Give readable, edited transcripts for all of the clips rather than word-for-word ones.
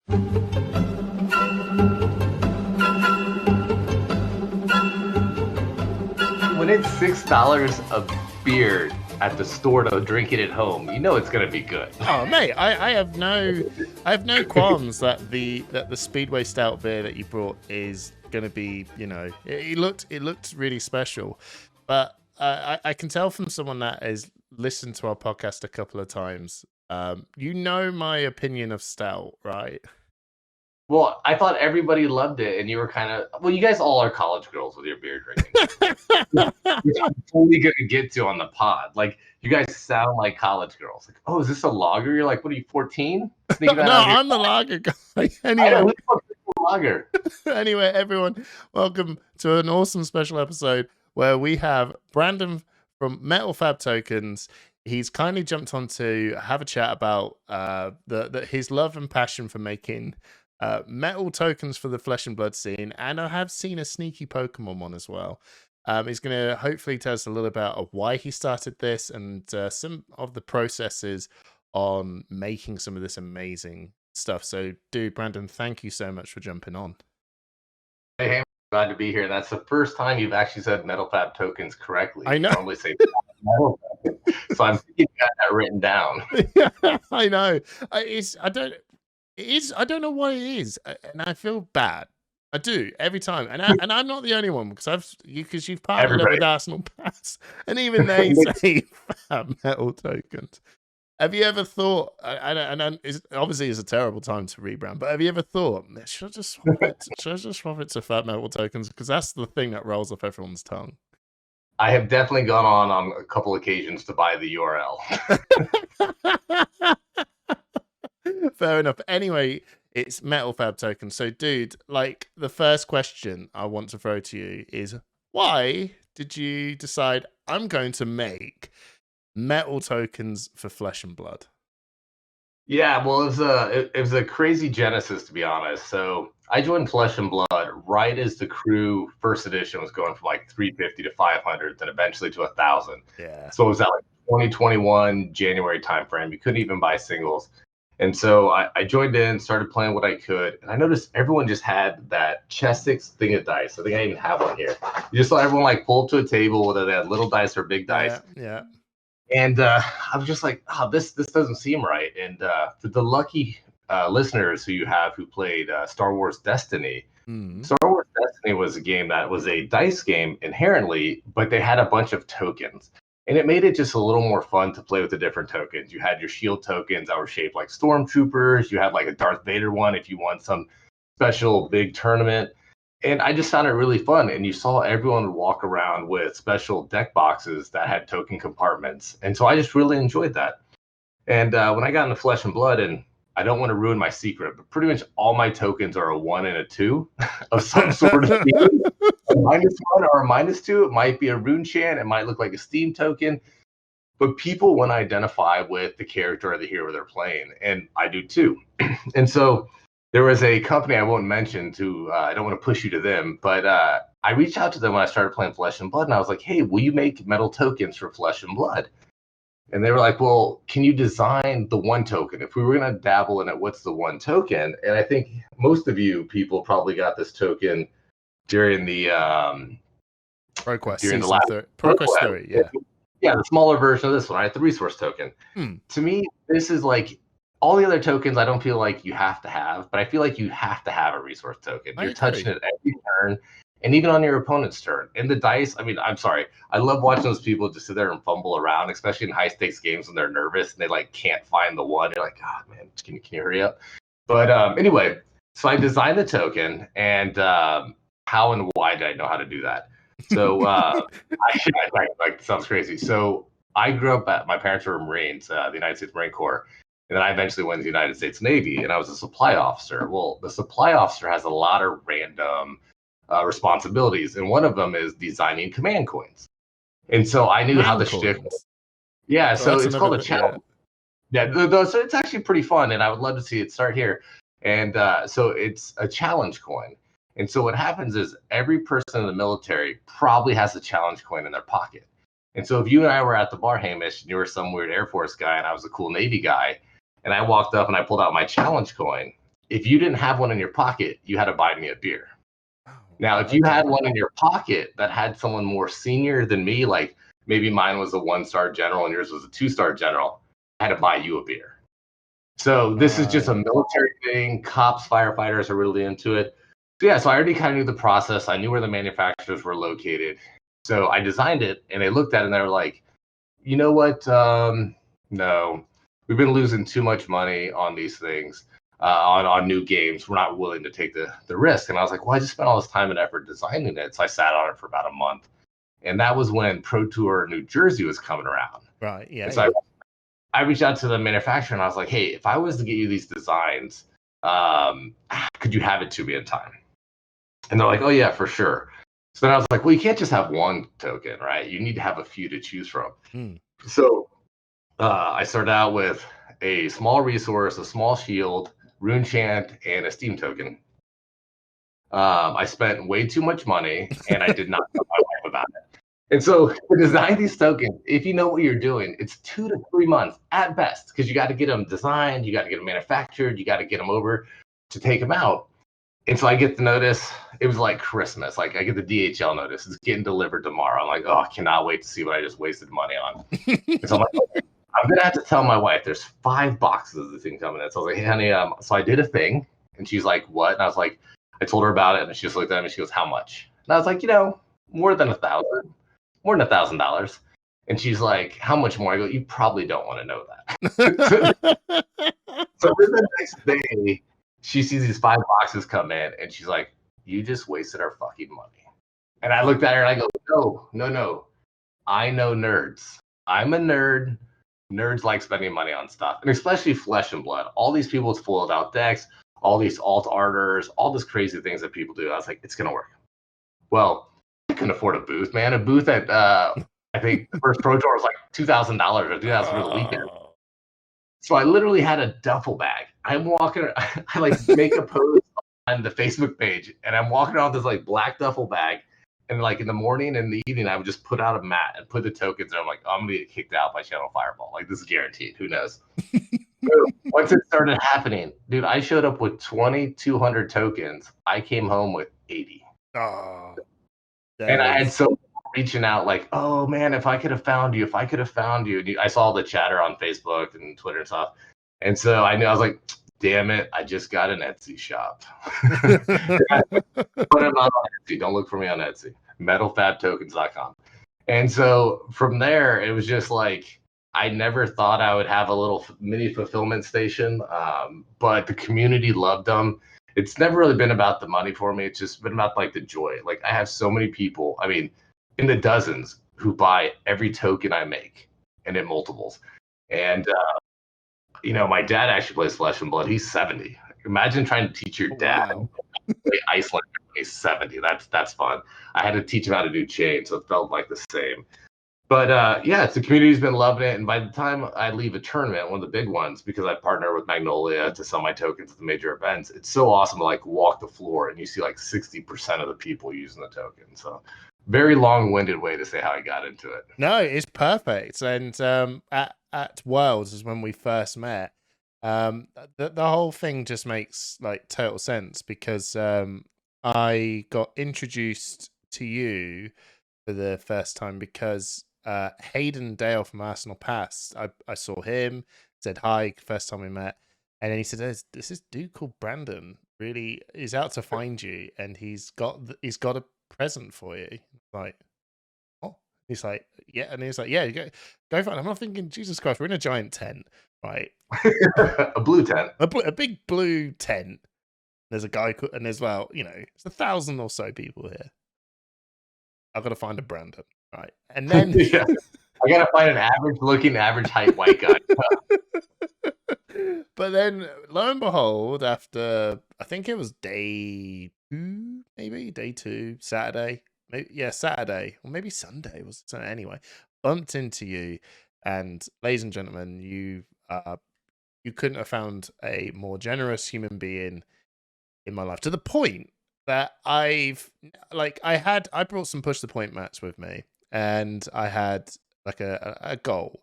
When it's $6 a beer at the store to drink it at home, you know it's gonna be good. Oh mate, I have no qualms that the Speedway Stout beer that you brought is gonna be, you know, it looked really special, but I can tell from someone that has listened to our podcast a couple of times, you know my opinion of stout, right? Well, I thought everybody loved it, and you were kind of you guys all are college girls with your beer drinking, which I'm totally gonna get to on the pod. Like you guys sound like college girls. Like, oh, is this a lager? You're like, what are you, 14? No, I'm the lager guy. I Anyway, know, who the fuck is a lager? anyway, everyone, welcome to an awesome special episode where we have Brandon from MetalFABTokens. He's kindly jumped on to have a chat about his love and passion for making metal tokens for the Flesh and Blood scene, and I have seen a sneaky Pokemon one as well. He's going to hopefully tell us a little about why he started this and some of the processes on making some of this amazing stuff. So, dude, Brandon, thank you so much for jumping on. Hey, Hamish, glad to be here. That's the first time you've actually said MetalFABTokens correctly. I know. You normally say Metal. So I'm thinking you got that written down. I know. I don't know why it is, and I feel bad. I do every time, and I'm not the only one because you've partnered up with Arsenal Pass, and even they say Metal Tokens. Have you ever thought? And obviously it's a terrible time to rebrand, but have you ever thought should I just swap it to Fat Metal Tokens, because that's the thing that rolls off everyone's tongue? I have definitely gone on a couple occasions to buy the URL. Fair enough. Anyway, it's MetalFABTokens. So, dude, like the first question I want to throw to you is, why did you decide I'm going to make metal tokens for Flesh and Blood? Yeah, well, it was a crazy genesis, to be honest. So I joined Flesh and Blood right as the crew first edition was going from like 350 to 500, then eventually to 1,000. Yeah. So it was that like 2021 January timeframe. You couldn't even buy singles. And so I joined in, started playing what I could, and I noticed everyone just had that Chessex thing of dice. I think I even have one here. You just saw everyone like pull up to a table, whether they had little dice or big dice. Yeah. And I was just like, oh, this doesn't seem right. And for the lucky listeners who you have who played Star Wars Destiny, Star Wars Destiny was a game that was a dice game inherently, but they had a bunch of tokens. And it made it just a little more fun to play with the different tokens. You had your shield tokens that were shaped like stormtroopers. You had like a Darth Vader one if you won some special big tournament. And I just found it really fun. And you saw everyone walk around with special deck boxes that had token compartments. And so I just really enjoyed that. And when I got into Flesh and Blood, and I don't want to ruin my secret, but pretty much all my tokens are a 1 and a 2 of some sort of theme. A -1 or a -2. It might be a rune chant. It might look like a Steam token. But people want to identify with the character or the hero they're playing. And I do too. And so there was a company I won't mention to, I don't want to push you to them, but I reached out to them when I started playing Flesh and Blood. And I was like, hey, will you make metal tokens for Flesh and Blood? And they were like, well, can you design the 1 token? If we were going to dabble in it, what's the 1 token? And I think most of you people probably got this token during the ProQuest during the last ProQuest 3, yeah. Yeah, the smaller version of this one, right? The resource token. To me, this is like all the other tokens I don't feel like you have to have, but I feel like you have to have a resource token. You're touching it every turn, and even on your opponent's turn. And the dice, I mean, I'm sorry. I love watching those people just sit there and fumble around, especially in high-stakes games when they're nervous and they like can't find the 1. You're like, oh, man, can you hurry up? But anyway, so I designed the token, and how and why did I know how to do that? So like sounds crazy. So I grew up my parents were Marines, the United States Marine Corps, and then I eventually went to the United States Navy, and I was a supply officer. Well, the supply officer has a lot of random responsibilities, and one of them is designing command coins. And so I knew how the shtick. Yeah, so it's called a challenge. Yeah, so it's actually pretty fun, and I would love to see it start here. And so it's a challenge coin. And so what happens is every person in the military probably has a challenge coin in their pocket. And so if you and I were at the bar, Hamish, and you were some weird Air Force guy and I was a cool Navy guy, and I walked up and I pulled out my challenge coin, if you didn't have one in your pocket, you had to buy me a beer. Now, if you Okay. had one in your pocket that had someone more senior than me, like maybe mine was a 1-star general and yours was a 2-star general, I had to buy you a beer. So this is just a military thing. Cops, firefighters are really into it. So yeah, so I already kind of knew the process. I knew where the manufacturers were located. So I designed it, and they looked at it and they were like, you know what? No, we've been losing too much money on these things. On new games, we're not willing to take the risk. And I was like, well, I just spent all this time and effort designing it. So I sat on it for about a month. And that was when Pro Tour New Jersey was coming around. Right. Yeah. And so I reached out to the manufacturer and I was like, hey, if I was to get you these designs, could you have it to me in time? And they're like, oh, yeah, for sure. So then I was like, well, you can't just have one token, right? You need to have a few to choose from. So I started out with a small resource, a small shield, rune chant, and a steam token. I spent way too much money, and I did not tell my wife about it. And so to design these tokens, if you know what you're doing, it's 2 to 3 months at best, because you got to get them designed, you got to get them manufactured, you got to get them over to take them out. And so I get the notice. It was like Christmas. Like I get the DHL notice. It's getting delivered tomorrow. I'm like, oh, I cannot wait to see what I just wasted money on. And so I'm like, okay, I'm gonna have to tell my wife there's 5 boxes of the thing coming in. So I was like, hey, honey, so I did a thing, and she's like, what? And I was like, I told her about it, and she just looked at me. And she goes, how much? And I was like, more than $1,000. And she's like, how much more? I go, you probably don't want to know that. So then the next day, she sees these 5 boxes come in, and she's like, you just wasted our fucking money. And I looked at her and I go, no. I know nerds. I'm a nerd. Nerds like spending money on stuff, and especially Flesh and Blood. All these people with full out decks, all these alt arters, all this crazy things that people do. I was like, it's gonna work. Well, I couldn't afford a booth, man. A booth at I think the first Pro Tour was like $2,000 or $2,000 for the weekend. So I literally had a duffel bag. I'm walking. I like make a post on the Facebook page, and I'm walking around with this like black duffel bag. And like in the morning and the evening, I would just put out a mat and put the tokens there. I'm like, oh, I'm gonna get kicked out by Channel Fireball. Like this is guaranteed. Who knows? Once it started happening, dude, I showed up with 2,200 tokens. I came home with 80. Oh, and I had so reaching out like, oh man, if I could have found you, And I saw the chatter on Facebook and Twitter and stuff. And so I knew, I was like, damn it, I just got an Etsy shop. But I'm not on Etsy. Don't look for me on Etsy. MetalFABTokens.com. And so from there, it was just like, I never thought I would have a little mini fulfillment station, but the community loved them. It's never really been about the money for me. It's just been about like the joy. Like I have so many people, I mean, in the dozens, who buy every token I make, and in multiples. And my dad actually plays Flesh and Blood. He's 70. Imagine trying to teach your dad play Iceland. He's 70. That's fun. I had to teach him how to do chain, so it felt like the same. But yeah, the community's been loving it. And by the time I leave a tournament, one of the big ones, because I partner with Magnolia to sell my tokens at the major events, it's so awesome to like walk the floor and you see like 60% of the people using the token. So very long-winded way to say how I got into it. No, it's perfect. And at Worlds is when we first met. The whole thing just makes like total sense because I got introduced to you for the first time because Hayden Dale from Arsenal Pass, I saw him, said hi, first time we met, and then he said, "There's this dude called Brandon really is out to find you, and he's got a present for you." Like, oh, he's like, yeah, and he's like, yeah, you go find. I'm not thinking, Jesus Christ, we're in a giant tent, right? A blue tent, a big blue tent. There's a guy, and there's it's 1,000 or so people here. I've got to find a Brandon, right? And then yeah. I gotta find an average-looking, average-height white guy. But then, lo and behold, after I think it was day 2, maybe day 2, Saturday, Saturday, or maybe Sunday was it? Anyway, bumped into you, and ladies and gentlemen, you couldn't have found a more generous human being in my life, to the point that I brought some push the point mats with me, and I had like a goal.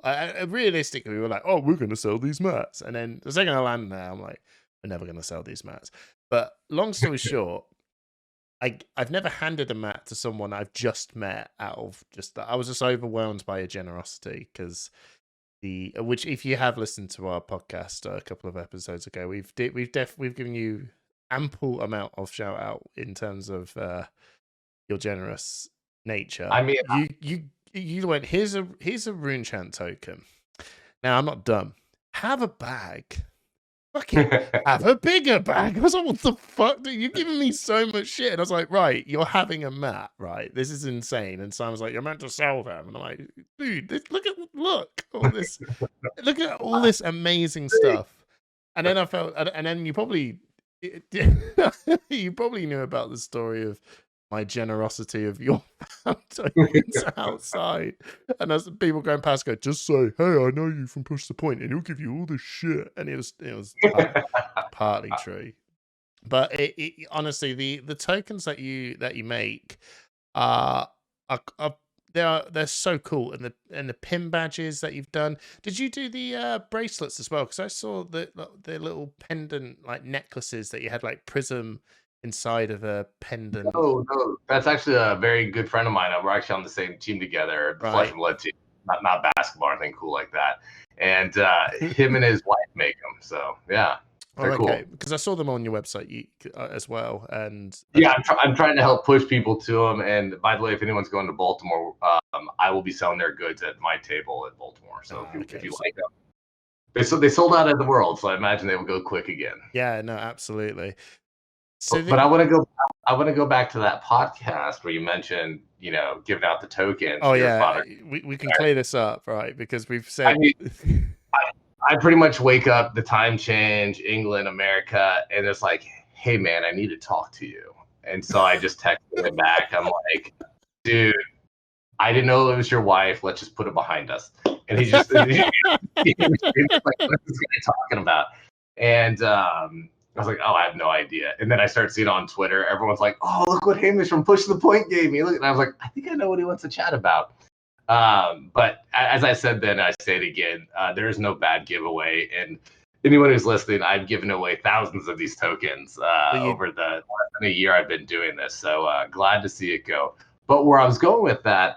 Realistically, we were like, oh, we're going to sell these mats. And then the second I landed there, I'm like, we're never going to sell these mats. But long story short, I've never handed a mat to someone I've just met out of just that. I was just overwhelmed by your generosity because which if you have listened to our podcast a couple of episodes ago, we've given you ample amount of shout out in terms of your generous nature. I mean, you went, here's a rune chant token. Now I'm not dumb. Have a bag. Fucking have a bigger bag. I was like, what the fuck? Dude, you're giving me so much shit. And I was like, right, you're having a mat, right? This is insane. And Simon's like, you're meant to sell them. And I'm like, dude, look all this, look at all this amazing stuff. And then I felt, and then you probably knew about the story of my generosity of your tokens outside, and as people going past go, just say, hey, I know you from Push the Point, and he'll give you all this shit. And it was partly true, but it honestly, the tokens that you make are they're so cool, and the pin badges that you've done. Did you do the bracelets as well? Because I saw the little pendant like necklaces that you had like prism inside of a pendant. No, that's actually a very good friend of mine. We're actually on the same team together, the Flesh and Blood team, not basketball or anything cool like that. And him and his wife make them. So yeah, they're cool. Because I saw them on your website as well. And yeah, I'm trying to help push people to them. And by the way, if anyone's going to Baltimore, I will be selling their goods at my table at Baltimore. So if you like them, they sold out of the world. So I imagine they will go quick again. Yeah, no, absolutely. So but I want to go back to that podcast where you mentioned, giving out the tokens. Oh yeah, we can clear this up, right? Because we've said. I mean, I pretty much wake up, the time change, England, America, and it's like, hey man, I need to talk to you. And so I just texted him back. I'm like, dude, I didn't know it was your wife. Let's just put it behind us. And he just he was like, what's this guy talking about? And I was like, oh, I have no idea. And then I start seeing on Twitter, everyone's like, oh, look what Hamish from Push the Point gave me. Look, and I was like, I think I know what he wants to chat about. But as I said then, I say it again, there is no bad giveaway. And anyone who's listening, I've given away thousands of these tokens over the less than a year I've been doing this. So glad to see it go. But where I was going with that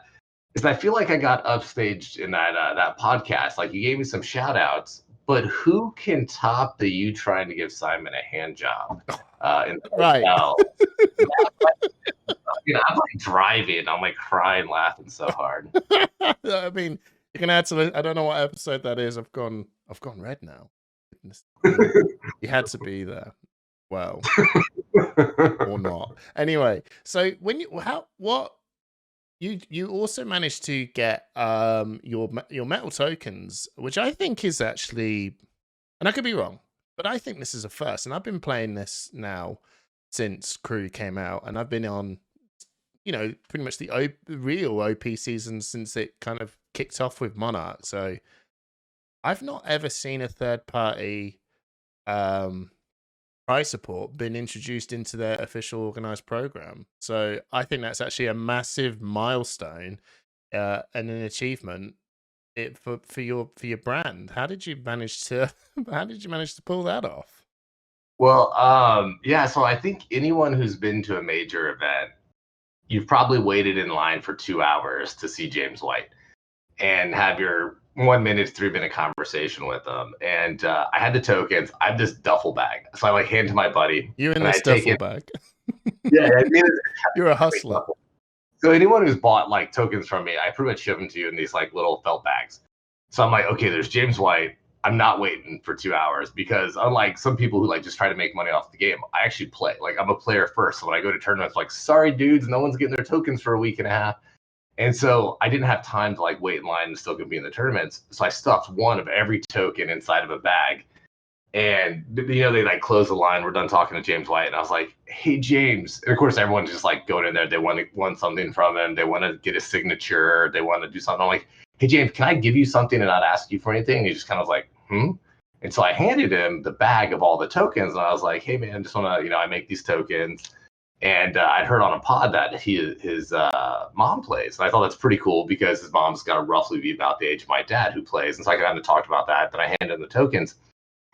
is I feel like I got upstaged in that podcast. Like you gave me some shout outs. But who can top you trying to give Simon a hand job in the hotel? I'm like driving. I'm like crying, laughing so hard. I mean, you can add to it. I don't know what episode that is. I've gone red now. You had to be there. Well, or not. Anyway, so when you also managed to get your metal tokens, which I think is actually, and I could be wrong, but I think this is a first. And I've been playing this now since Crew came out, and I've been on, pretty much the real OP season since it kind of kicked off with Monarch. So I've not ever seen a third party prize support been introduced into their official organized program. So I think that's actually a massive milestone and an achievement for your brand. How did you manage to pull that off? Well, so I think anyone who's been to a major event, you've probably waited in line for 2 hours to see James White and have your 1 minute, 3 minute conversation with them. And I had the tokens. I have this duffel bag. So I hand to my buddy. You in this duffel bag. Yeah. You're a hustler. So anyone who's bought like tokens from me, I pretty much ship them to you in these like little felt bags. So I'm like, okay, there's James White. I'm not waiting for 2 hours because unlike some people who like just try to make money off the game, I actually play. Like I'm a player first. So when I go to tournaments, like, sorry, dudes, no one's getting their tokens for a week and a half. And so I didn't have time to like wait in line and still compete in the tournaments. So I stuffed one of every token inside of a bag. And, they like close the line. We're done talking to James White. And I was like, hey, James. And of course, everyone's just like going in there. They want something from him. They want to get a signature. They want to do something. I'm like, hey, James, can I give you something and not ask you for anything? And he just kind of was like, And so I handed him the bag of all the tokens. And I was like, hey, man, just want to, I make these tokens. And I'd heard on a pod that his mom plays. And I thought that's pretty cool because his mom's got to roughly be about the age of my dad who plays. And so I kind of talked about that. Then I handed him the tokens.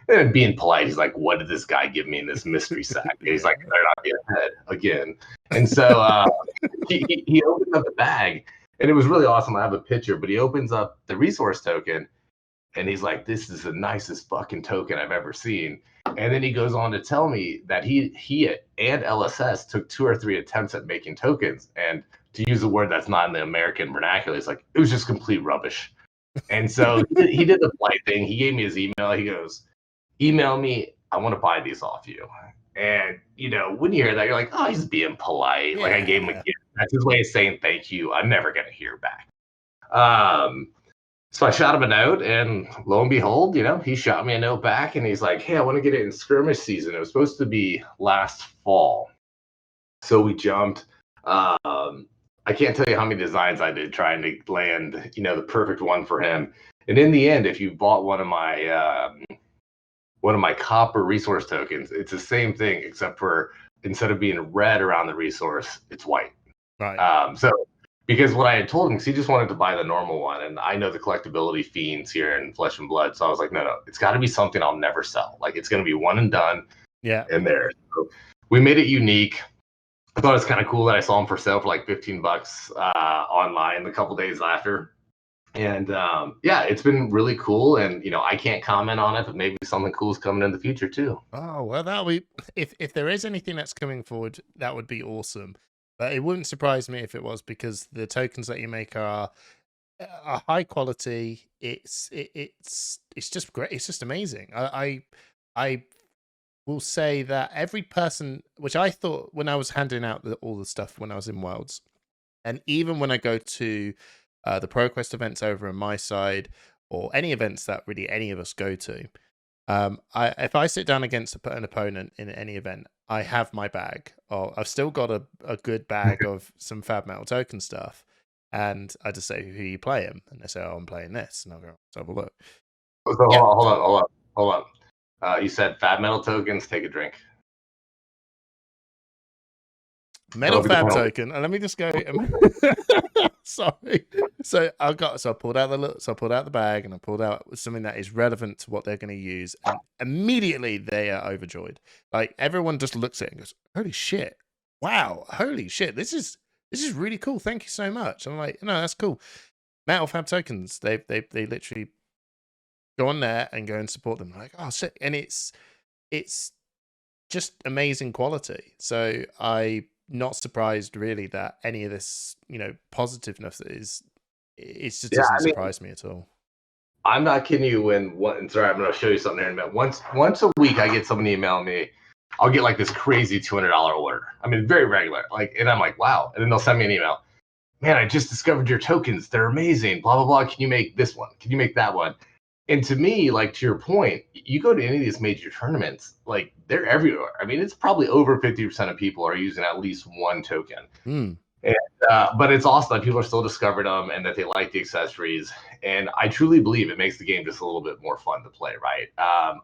And being polite, he's like, "What did this guy give me in this mystery sack?" And he's like, "They're not being ahead again." And so he opens up the bag, and it was really awesome. I have a picture, but he opens up the resource token, and he's like, "This is the nicest fucking token I've ever seen." And then he goes on to tell me that he and LSS took 2 or 3 attempts at making tokens, and to use a word that's not in the American vernacular, it's like it was just complete rubbish. And so he did the polite thing. He gave me his email. He goes, "Email me. I want to buy these off you." And when you hear that, you're like, "Oh, he's being polite." Like I gave him a gift. That's his way of saying thank you. I'm never gonna hear back. So I shot him a note, and lo and behold, he shot me a note back, and he's like, "Hey, I want to get it in skirmish season." It was supposed to be last fall, so we jumped. I can't tell you how many designs I did trying to land, the perfect one for him. And in the end, if you bought one of my copper resource tokens, it's the same thing, except for instead of being red around the resource, it's white. Right. So because what I had told him, because he just wanted to buy the normal one, and I know the collectability fiends here in Flesh and Blood, so I was like, no, it's got to be something I'll never sell. Like it's going to be one and done. Yeah. And there, so we made it unique. I thought it was kind of cool that I saw him for sale for like $15 online a couple days after. And it's been really cool. And I can't comment on it, but maybe something cool is coming in the future too. Oh well, that'll be if there is anything that's coming forward, that would be awesome. But it wouldn't surprise me if it was, because the tokens that you make are high quality. It's just great. It's just amazing. I will say that every person, which I thought when I was handing out all the stuff when I was in Worlds, and even when I go to the ProQuest events over on my side, or any events that really any of us go to, if I sit down against an opponent in any event, I have my bag. I've still got a good bag of some Fab Metal Token stuff, and I just say, "Who are you playing?" And they say, "Oh, I'm playing this," and I'll go, "Let's have a look." So hold on. You said Fab Metal Tokens. Take a drink. MetalFAB token, and let me just go. Sorry. So I pulled out the bag, and I pulled out something that is relevant to what they're going to use, and immediately they are overjoyed. Like everyone just looks at it and goes, "Holy shit! Wow! Holy shit! This is really cool. Thank you so much." I'm like, "No, that's cool." MetalFAB tokens. They literally go on there and go and support them. I'm like, oh, sick. And it's just amazing quality. So I'm not surprised really that any of this, positiveness just doesn't surprise me at all. I'm not kidding you sorry, I'm going to show you something here in a minute. Once a week, I get somebody email me. I'll get like this crazy $200 order. I mean, very regular. And I'm like, wow. And then they'll send me an email. "Man, I just discovered your tokens. They're amazing. Blah, blah, blah. Can you make this one? Can you make that one?" And to me, like to your point, you go to any of these major tournaments, like they're everywhere. I mean, it's probably over 50% of people are using at least one token. Mm. And, but it's awesome that people are still discovering them and that they like the accessories. And I truly believe it makes the game just a little bit more fun to play, right?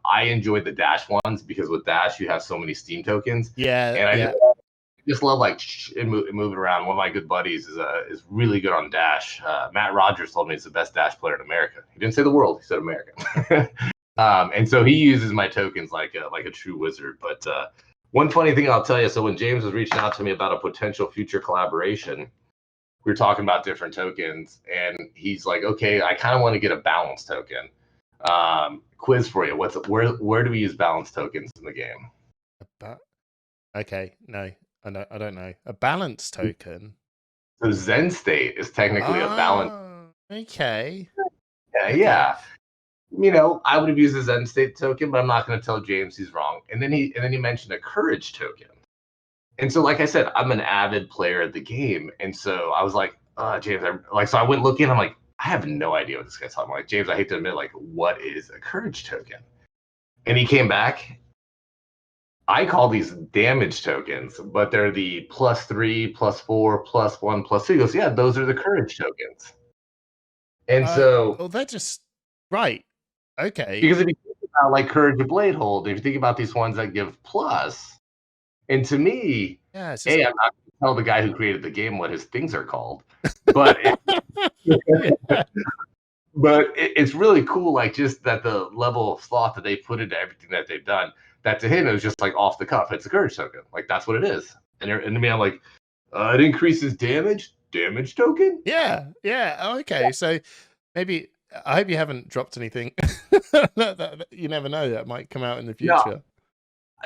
I enjoyed the Dash ones because with Dash, you have so many Steam tokens. Yeah. And I just love moving around. One of my good buddies is really good on Dash. Matt Rogers told me he's the best Dash player in America. He didn't say the world; he said America. And so he uses my tokens like a true wizard. But one funny thing I'll tell you. So when James was reaching out to me about a potential future collaboration, we were talking about different tokens, and he's like, "Okay, I kind of want to get a balance token." Quiz for you: where do we use balance tokens in the game? Okay, no. I don't know. A balance token. So Zen State is technically a balance. Okay. Yeah. I would have used a Zen State token, but I'm not going to tell James he's wrong. And then he mentioned a courage token. And so, like I said, I'm an avid player of the game, and so I was like, James, so I went looking. I'm like, I have no idea what this guy's talking about. Like, James, I hate to admit, like, what is a courage token? And he came back. I call these damage tokens, but they're the +3, +4, +1, +2. He goes, yeah, those are the courage tokens. And so, they're just right. Okay. Because if you think about like Courage of Blade Hold, if you think about these ones that give plus, and to me, I'm not going to tell the guy who created the game what his things are called, but But it's really cool, like just that the level of thought that they put into everything that they've done. That to him it was just like off the cuff. It's a courage token, like that's what it is. And to me, I'm like, it increases damage token. Yeah, yeah. Oh, okay, so maybe I hope you haven't dropped anything. You never know, that might come out in the No, future.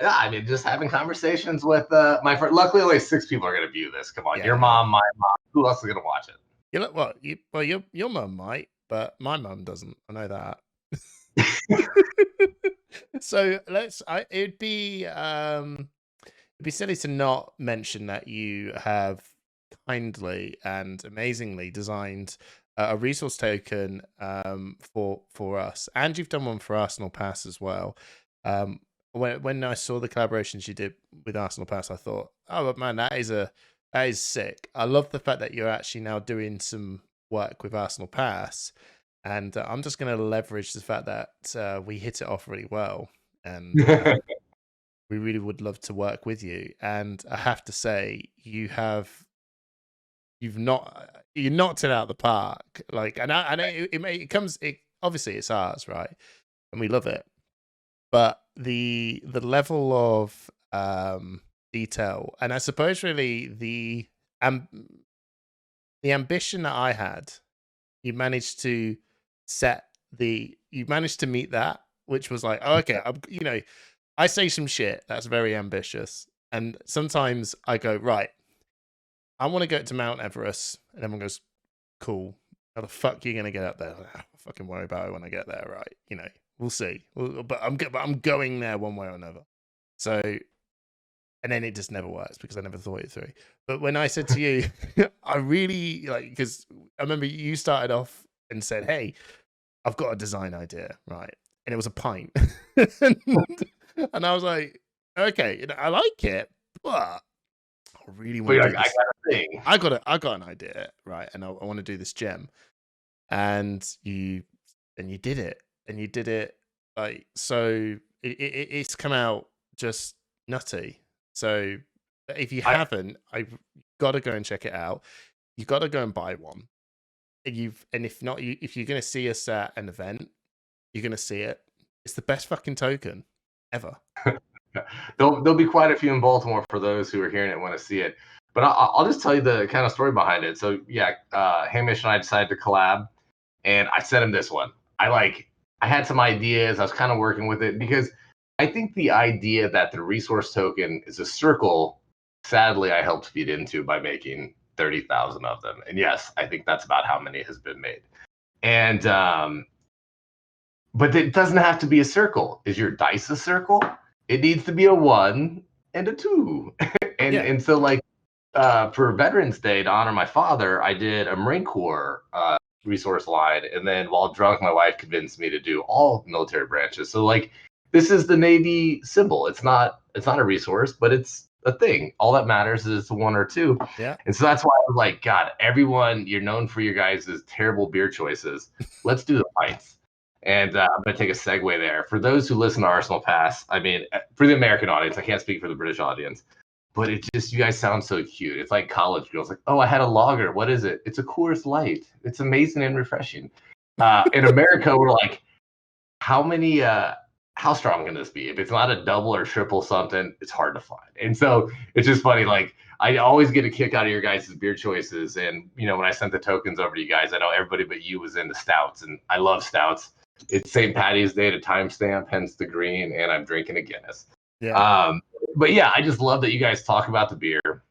yeah, I mean, just having conversations with my friend. Luckily, only 6 people are going to view this. Come on, Yeah, your mom, my mom. Who else is going to watch it? You know what? Your mum might, but my mum doesn't. I know that. So it'd be silly to not mention that you have kindly and amazingly designed a resource token for us, and you've done one for Arsenal Pass as well. When I saw the collaborations you did with Arsenal Pass, I thought, oh man, that is sick. I love the fact that you're actually now doing some work with Arsenal Pass, and I'm just going to leverage the fact that we hit it off really well, and we really would love to work with you. And I have to say, you knocked it out of the park. Like, and it comes. Obviously it's ours, right? And we love it. But the level of detail, and I suppose really the ambition that I had, you managed to meet that, which was like, oh, okay, I say some shit that's very ambitious, and sometimes I go, right, I want to go to Mount Everest, and everyone goes, cool, how the fuck are you gonna get up there? I'll fucking worry about it when I get there, right? We'll see. But I'm going there one way or another. So, and then it just never works because I never thought it through. But when I said to you, I really because I remember you started off and said, "Hey, I've got a design idea, right?" And it was a pint, and I was like, "Okay, I like it, but I really want to do this. I got a thing. I got an idea, right? And I want to do this gem." And you did it, and you did it like so. It's come out just nutty. So if you haven't, I've got to go and check it out. You've got to go and buy one. And if not, if you're going to see us at an event, you're going to see it. It's the best fucking token ever. There'll be quite a few in Baltimore for those who are hearing it and want to see it. But I'll just tell you the kind of story behind it. So yeah, Hamish and I decided to collab, and I sent him this one. I had some ideas. I was kind of working with it because I think the idea that the resource token is a circle, sadly, I helped feed into by making 30,000 of them. And yes, I think that's about how many has been made. And but it doesn't have to be a circle. Is your dice a circle? It needs to be a 1 and a 2. And so like for Veterans Day, to honor my father, I did a Marine Corps resource line, and then while drunk, my wife convinced me to do all military branches. So like this is the Navy symbol. It's not a resource, but it's a thing. All that matters is 1 or 2. Yeah. And so that's why I was like, God, everyone, you're known for your guys' terrible beer choices. Let's do the pints. And I'm going to take a segue there. For those who listen to Arsenal Pass, I mean, for the American audience, I can't speak for the British audience, but it just, you guys sound so cute. It's like college girls, like, oh, I had a lager. What is it? It's a Coors Light. It's amazing and refreshing. In America, we're like, how strong can this be? If it's not a double or triple something, it's hard to find. And so it's just funny. Like I always get a kick out of your guys' beer choices. And, when I sent the tokens over to you guys, I know everybody but you was into stouts, and I love stouts. It's St. Patty's Day to timestamp, hence the green, and I'm drinking a Guinness. Yeah. But yeah, I just love that you guys talk about the beer,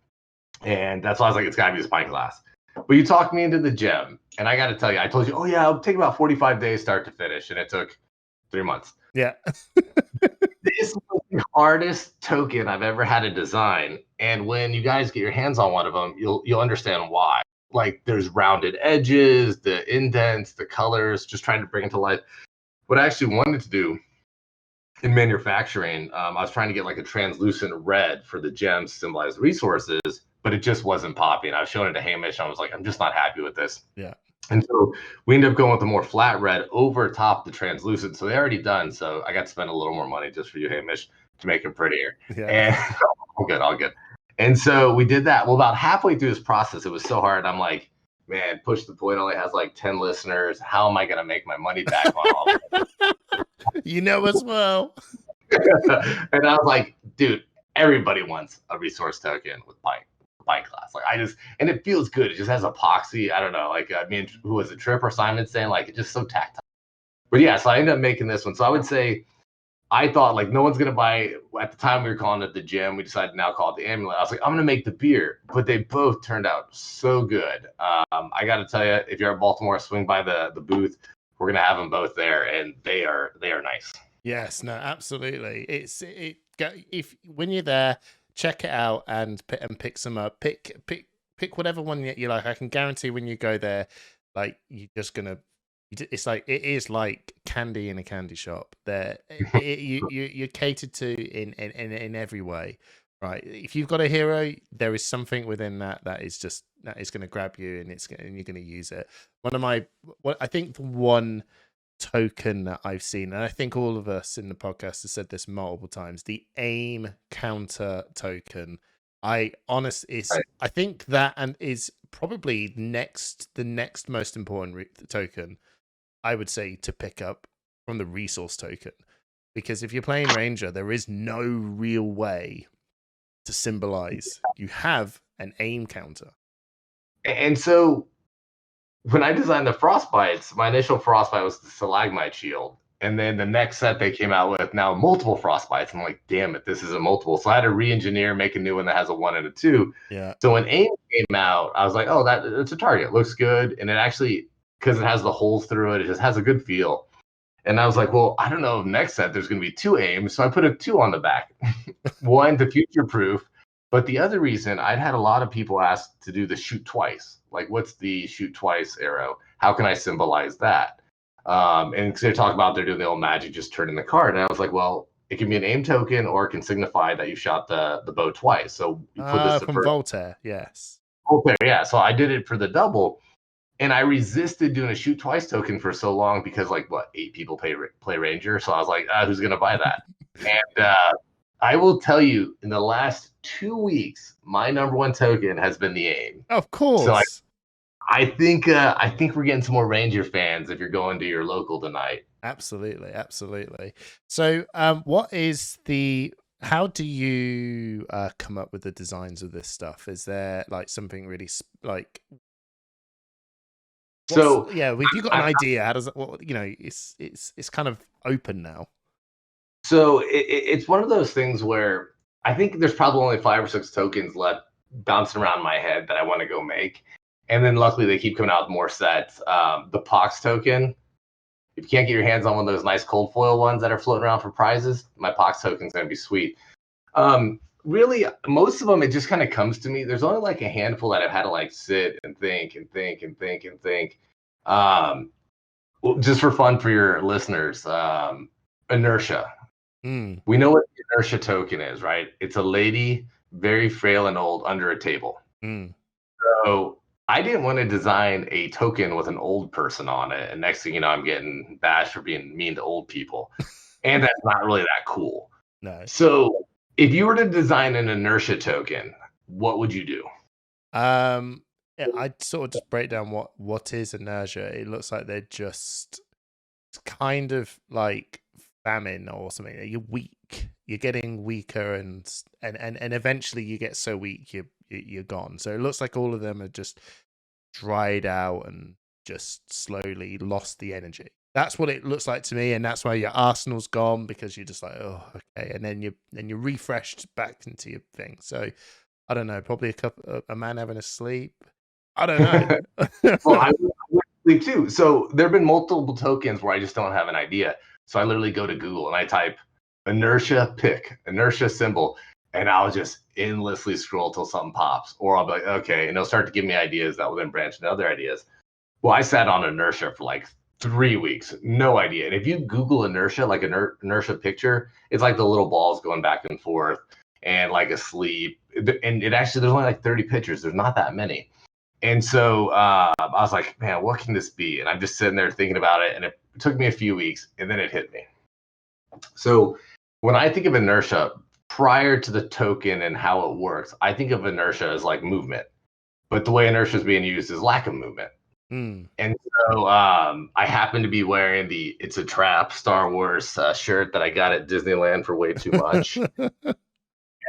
and that's why I was like, it's got to be this pint glass. But you talked me into the gem, and I got to tell you, I told you, oh yeah, it'll take about 45 days start to finish, and it took 3 months. Yeah. This was the hardest token I've ever had to design, and when you guys get your hands on one of them, you'll understand why. Like there's rounded edges, the indents, the colors, just trying to bring it to life. What I actually wanted to do in manufacturing, I was trying to get like a translucent red for the gems to symbolize resources, but it just wasn't popping. I was showing it to Hamish, and I was like, I'm just not happy with this. Yeah. And so we ended up going with a more flat red over top the translucent. So they already done. So I got to spend a little more money just for you, Hamish, to make it prettier. Yeah. And all good. And so we did that. Well, about halfway through this process, it was so hard. I'm like, man, Push the Point only has like 10 listeners. How am I going to make my money back on all of it? You know as well. And I was like, dude, everybody wants a resource token with bike class. Like and it feels good. It just has epoxy. I don't know. Like, I mean, who was it, Trip or Simon saying, like, it's just so tactile. But yeah, so I ended up making this one. So I would say, I thought like no one's gonna buy. At the time we were calling it the gem. We decided to now call it the amulet. I was like, I'm gonna make the beer, but they both turned out so good. I got to tell you, if you're at Baltimore, swing by the booth. We're gonna have them both there, and they are nice. Yes, no, absolutely. If when you're there, check it out and pick some up. Pick whatever one you like. I can guarantee when you go there, like you're just gonna. It's like it is like candy in a candy shop. There, you're catered to in every way, right? If you've got a hero, there is something within that is going to grab you, and you're going to use it. I think the one token that I've seen, and I think all of us in the podcast have said this multiple times, the aim counter token. I think that and is probably the next most important token, I would say, to pick up from the resource token. Because if you're playing Ranger, there is no real way to symbolize. You have an aim counter. And so when I designed the Frostbites, my initial Frostbite was the Stalagmite Shield. And then the next set they came out with now multiple Frostbites. I'm like, damn it, this isn't multiple. So I had to re-engineer, make a new one that has a 1 and a 2. Yeah. So when aim came out, I was like, oh, it's a target. It looks good. And it actually, because it has the holes through it, it just has a good feel. And I was like, well, I don't know if next set there's going to be 2 aims. So I put a 2 on the back. One, to future proof. But the other reason, I'd had a lot of people ask to do the shoot twice. Like, what's the shoot twice arrow? How can I symbolize that? And because they talk about they're doing the old magic, just turning the card. And I was like, well, it can be an aim token, or it can signify that you shot the bow twice. So you put this from Voltaire, yes. Voltaire, yeah. So I did it for the double. And I resisted doing a shoot twice token for so long because, like, 8 people play Ranger. So I was like, who's going to buy that? And I will tell you, in the last 2 weeks, my number one token has been the aim. Of course. So I think we're getting some more Ranger fans if you're going to your local tonight. Absolutely. So how do you come up with the designs of this stuff? Is there like something really like... So yeah, if you've got an idea, how does it? Well, it's kind of open now. So it's one of those things where I think there's probably only 5 or 6 tokens left bouncing around my head that I want to go make, and then luckily they keep coming out with more sets. The Pox token. If you can't get your hands on one of those nice cold foil ones that are floating around for prizes, my Pox token's gonna be sweet. Really, most of them, it just kind of comes to me. There's only like a handful that I've had to like sit and think. Just for fun for your listeners, Inertia. We know what the Inertia token is, right? It's a lady, very frail and old, under a table. So I didn't want to design a token with an old person on it. And next thing you know, I'm getting bashed for being mean to old people. And that's not really that cool. No. So if you were to design an Inertia token, what would you do? Yeah, I'd sort of just break down what is Inertia. It looks like they're just kind of like famine or something. You're weak. You're getting weaker, and eventually you get so weak you're gone. So it looks like all of them are just dried out and just slowly lost the energy. That's what it looks like to me, and that's why your arsenal's gone, because you're just like, oh, okay, and then you're refreshed back into your thing. So I don't know, probably a man having a sleep. I don't know. Well, I would sleep too. So there have been multiple tokens where I just don't have an idea. So I literally go to Google and I type Inertia Inertia symbol, and I'll just endlessly scroll till something pops, or I'll be like, okay, and they'll start to give me ideas that will then branch into other ideas. Well, I sat on Inertia for like 3 weeks, no idea. And if you Google Inertia, like Inertia picture, it's like the little balls going back and forth and like asleep. And it actually, there's only like 30 pictures. There's not that many. And so I was like, man, what can this be? And I'm just sitting there thinking about it. And it took me a few weeks, and then it hit me. So when I think of Inertia, prior to the token and how it works, I think of Inertia as like movement. but the way inertia is being used is lack of movement. And so I happen to be wearing the "It's a Trap" Star Wars shirt that I got at Disneyland for way too much.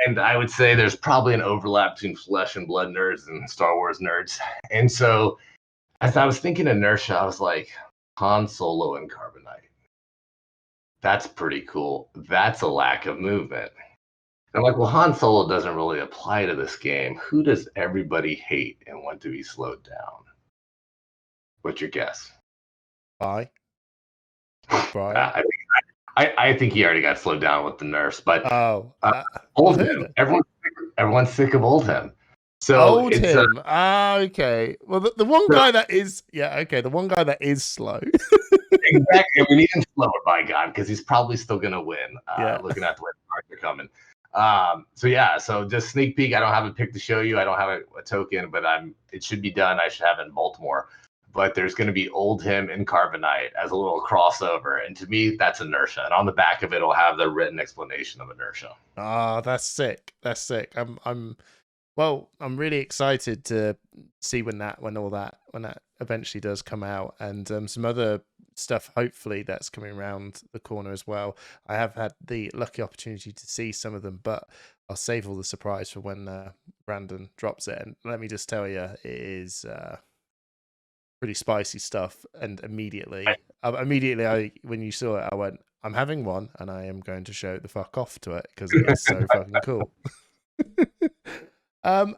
And I would say there's probably an overlap between flesh and blood nerds and Star Wars nerds. And so as I was thinking inertia, I was like, Han Solo and Carbonite. That's pretty cool. That's a lack of movement. And I'm like, well, Han Solo doesn't really apply to this game. Who does everybody hate and want to be slowed down? What's your guess? Bye. I think he already got slowed down with the nerfs, but Oldhim. Everyone's sick of Oldhim. So Oldhim. Okay. Well, the one guy that is the one guy that is slow. Exactly. We need him slow, by God, because he's probably still gonna win. Looking at the way the cards are coming. So just sneak peek. I don't have a pick to show you. I don't have a token, but it should be done. I should have it in Baltimore. But there's going to be Oldhim and Carbonite as a little crossover. And to me, that's inertia. And on the back of it, it'll have the written explanation of inertia. Oh, that's sick. That's sick. I'm really excited to see when that eventually does come out, and some other stuff hopefully that's coming around the corner as well. I have had the lucky opportunity to see some of them, but I'll save all the surprise for when Brandon drops it. And let me just tell you, it is pretty spicy stuff. And immediately, when you saw it, I went, I'm having one, and I am going to show the fuck off to it because it is so fucking cool.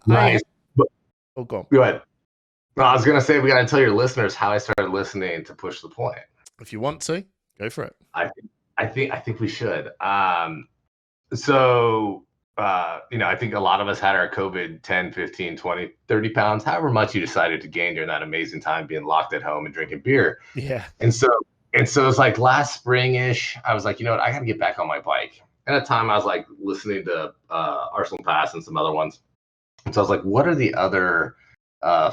Nice. Go on. Go ahead. Well, I was gonna say we gotta tell your listeners how I started listening to Push the Point. If you want to, go for it. I think we should. I think a lot of us had our COVID 10, 15, 20, 30 pounds, however much you decided to gain during that amazing time being locked at home and drinking beer. Yeah. And so it's like last spring-ish, I was like, you know what, I gotta get back on my bike. And at the time I was like listening to Arsenal Pass and some other ones. And so I was like, what are the other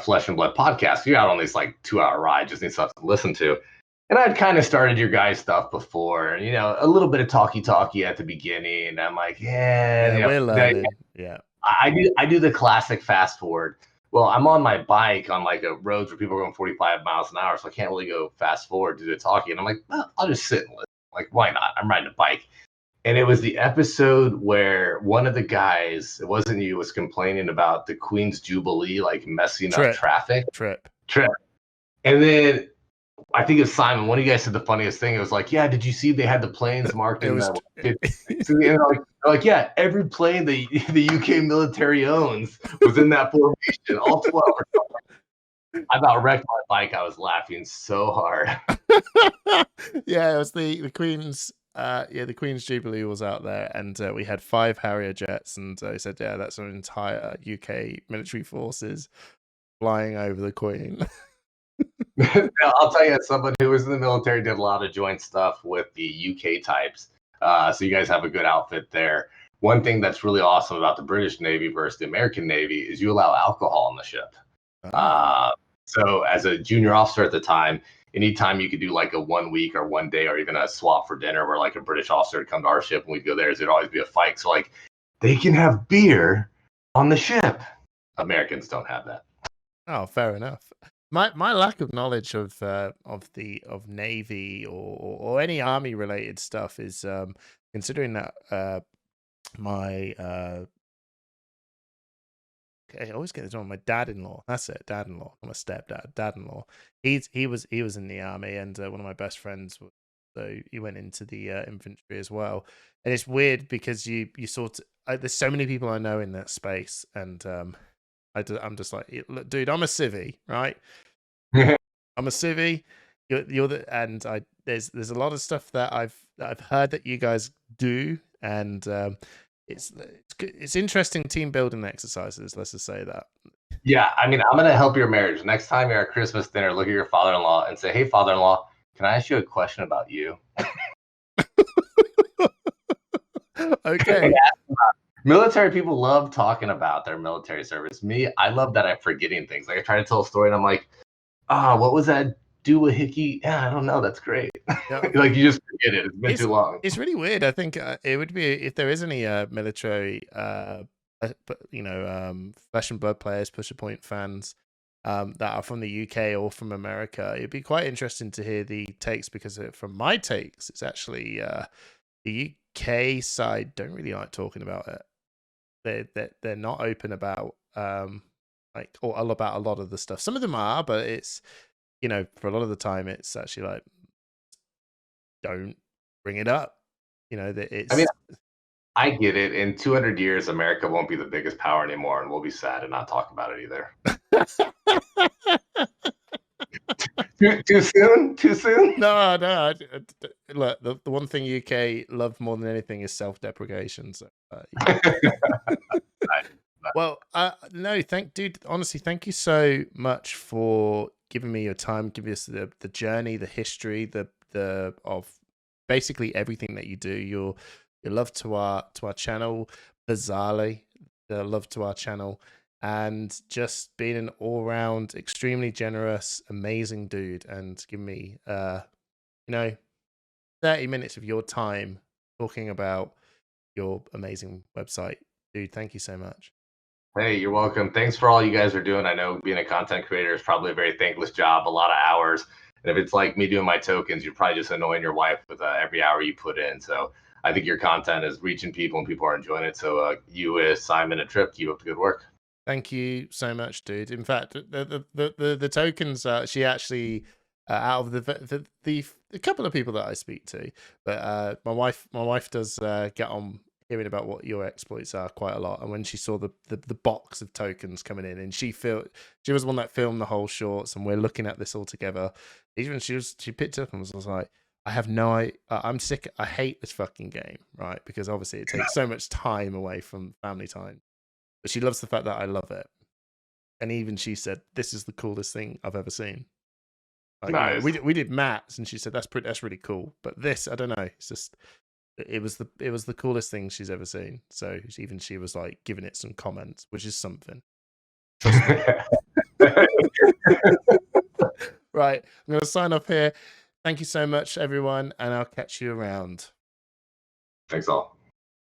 Flesh and Blood podcasts? You're out on these like 2-hour ride, just need stuff to listen to. And I'd kind of started your guys' stuff before, a little bit of talkie at the beginning. And I'm like, we're learning. I do the classic fast forward. Well, I'm on my bike on like a roads where people are going 45 miles an hour, so I can't really go fast forward to the talkie. And I'm like, well, I'll just sit and listen. Like, why not? I'm riding a bike. And it was the episode where one of the guys, it wasn't you, was complaining about the Queen's Jubilee, like messing up traffic. Trip. And then I think it's Simon. One of you guys said the funniest thing. It was like, yeah, did you see they had the planes marked in that? And like, yeah, every plane the UK military owns was in that formation, all 12. I about wrecked my bike. I was laughing so hard. Yeah, it was the Queen's. The Queen's Jubilee was out there, and we had 5 Harrier jets, and he said, yeah, that's an entire UK military forces flying over the Queen. I'll tell you, as someone who was in the military, did a lot of joint stuff with the UK types. So you guys have a good outfit there. One thing that's really awesome about the British Navy versus the American Navy is you allow alcohol on the ship. So as a junior officer at the time, anytime you could do like a 1 week or 1 day or even a swap for dinner where like a British officer would come to our ship and we'd go there, there'd always be a fight. So like they can have beer on the ship. Americans don't have that. Oh, fair enough. My lack of knowledge of Navy or any Army related stuff is considering that I always get this wrong. My dad-in-law, that's it, dad-in-law, not my stepdad, dad-in-law. He was in the Army, and one of my best friends, so he went into the infantry as well. And it's weird because you sort of, there's so many people I know in that space, and I'm just like, look, dude, I'm a civvy, right? I'm a civvy. There's a lot of stuff that I've heard that you guys do, and it's interesting team building exercises. Let's just say that. Yeah, I mean, I'm gonna help your marriage. Next time you're at Christmas dinner, look at your father-in-law and say, "Hey, father-in-law, can I ask you a question about you?" Okay. Military people love talking about their military service. Me, I love that I'm forgetting things. Like I try to tell a story and I'm like, what was that doohickey? Yeah, I don't know. That's great. Yeah. Like you just forget it. It's been too long. It's really weird. I think it would be, if there is any military but Flesh and Blood players, Pusher Point fans that are from the UK or from America. It'd be quite interesting to hear the takes, because from my takes, it's actually the UK side don't really like talking about it. They're not open about or all about a lot of the stuff. Some of them are, but it's for a lot of the time it's actually like, don't bring it up. That it's. I mean, I get it. In 200 years, America won't be the biggest power anymore, and we'll be sad and not talk about it either. Too soon? Too soon? No. Look, the one thing UK love more than anything is self-deprecation. So, well, no, dude. Honestly, thank you so much for giving me your time, giving us the journey, the history, the of basically everything that you do. Your love to our channel, bizarrely, the love to our channel, and just being an all-round, extremely generous, amazing dude, and give me 30 minutes of your time talking about your amazing website. Dude, thank you so much. Hey, you're welcome. Thanks for all you guys are doing. I know being a content creator is probably a very thankless job, a lot of hours. And if it's like me doing my tokens, you're probably just annoying your wife with every hour you put in. So I think your content is reaching people and people are enjoying it. So you, Simon, and Trip, keep up the good work. Thank you so much, dude. In fact, the tokens, she actually out of the couple of people that I speak to, but my wife does get on hearing about what your exploits are quite a lot. And when she saw the box of tokens coming in, and she was the one that filmed the whole shorts, and we're looking at this all together. Even she picked up and was like, I have no idea. I'm sick. I hate this fucking game, right? Because obviously it takes so much time away from family time. But she loves the fact that I love it. And even she said, this is the coolest thing I've ever seen. Like, nice. We did mats, and she said that's really cool. But this, I don't know. It's just it was the coolest thing she's ever seen. So even she was like giving it some comments, which is something. Right, I'm going to sign off here. Thank you so much, everyone, and I'll catch you around. Thanks all.